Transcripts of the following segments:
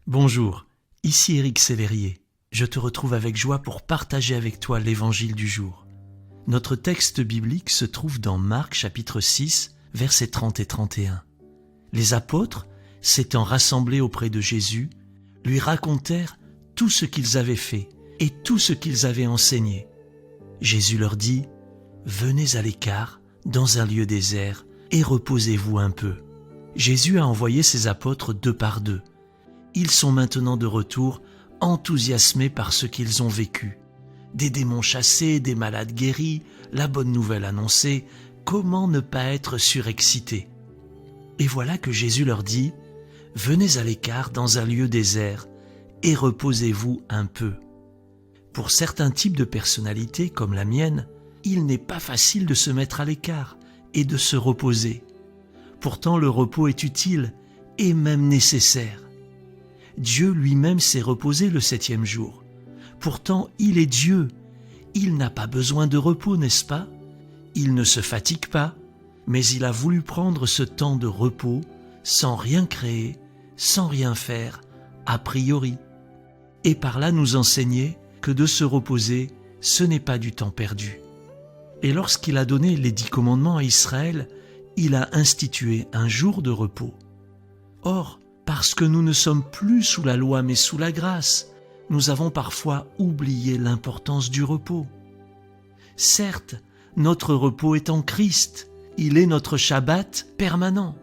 Bonjour, ici Éric Sellerier. Je te retrouve avec joie pour partager avec toi l'évangile du jour. Notre texte biblique se trouve dans Marc chapitre 6, versets 30 et 31. Les apôtres, s'étant rassemblés auprès de Jésus, lui racontèrent tout ce qu'ils avaient fait et tout ce qu'ils avaient enseigné. Jésus leur dit « Venez à l'écart, dans un lieu désert, et reposez-vous un peu. » Jésus a envoyé ses apôtres 2 par 2. Ils sont maintenant de retour, enthousiasmés par ce qu'ils ont vécu. Des démons chassés, des malades guéris, la bonne nouvelle annoncée, comment ne pas être surexcité? Et voilà que Jésus leur dit « Venez à l'écart dans un lieu désert et reposez-vous un peu. » Pour certains types de personnalités comme la mienne, il n'est pas facile de se mettre à l'écart et de se reposer. Pourtant, le repos est utile et même nécessaire. Dieu lui-même s'est reposé le 7e jour. Pourtant, il est Dieu. Il n'a pas besoin de repos, n'est-ce pas? Il ne se fatigue pas, mais il a voulu prendre ce temps de repos sans rien créer, sans rien faire, a priori. Et par là nous enseigner que de se reposer, ce n'est pas du temps perdu. Et lorsqu'il a donné les 10 commandements à Israël, il a institué un jour de repos. Or, parce que nous ne sommes plus sous la loi mais sous la grâce, nous avons parfois oublié l'importance du repos. Certes, notre repos est en Christ, il est notre Shabbat permanent.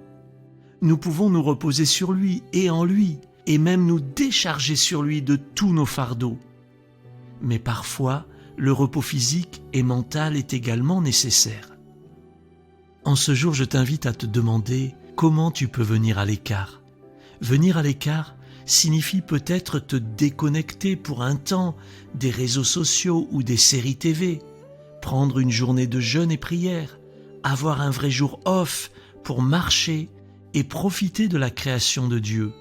Nous pouvons nous reposer sur lui et en lui, et même nous décharger sur lui de tous nos fardeaux. Mais parfois, le repos physique et mental est également nécessaire. En ce jour, je t'invite à te demander comment tu peux venir à l'écart. Venir à l'écart signifie peut-être te déconnecter pour un temps des réseaux sociaux ou des séries TV, prendre une journée de jeûne et prière, avoir un vrai jour off pour marcher et profiter de la création de Dieu.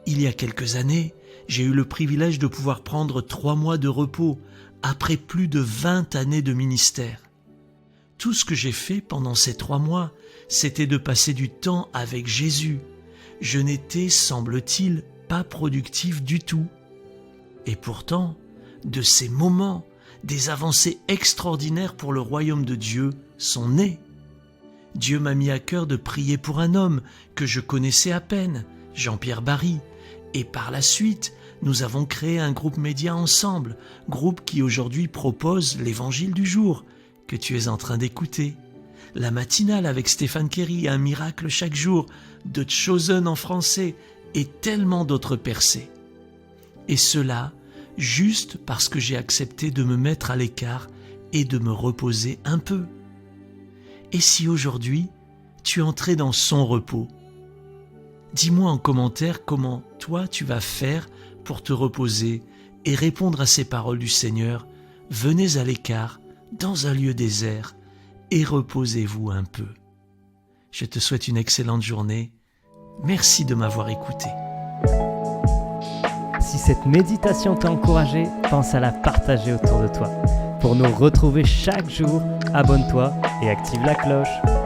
Il y a quelques années, j'ai eu le privilège de pouvoir prendre 3 mois de repos après plus de 20 années de ministère. Tout ce que j'ai fait pendant ces 3 mois, c'était de passer du temps avec Jésus. Je n'étais, semble-t-il, pas productif du tout. Et pourtant, de ces moments, des avancées extraordinaires pour le royaume de Dieu sont nées. Dieu m'a mis à cœur de prier pour un homme que je connaissais à peine, Jean-Pierre Barry, et par la suite, nous avons créé un groupe média ensemble, groupe qui aujourd'hui propose l'évangile du jour, que tu es en train d'écouter. La matinale avec Stéphane Kerry, un miracle chaque jour, de Chosen en français et tellement d'autres percées. Et cela, juste parce que j'ai accepté de me mettre à l'écart et de me reposer un peu. Et si aujourd'hui, tu entrais dans son repos? Dis-moi en commentaire comment toi tu vas faire pour te reposer et répondre à ces paroles du Seigneur. Venez à l'écart, dans un lieu désert, et reposez-vous un peu. Je te souhaite une excellente journée. Merci de m'avoir écouté. Si cette méditation t'a encouragé, pense à la partager autour de toi. Pour nous retrouver chaque jour, abonne-toi et active la cloche.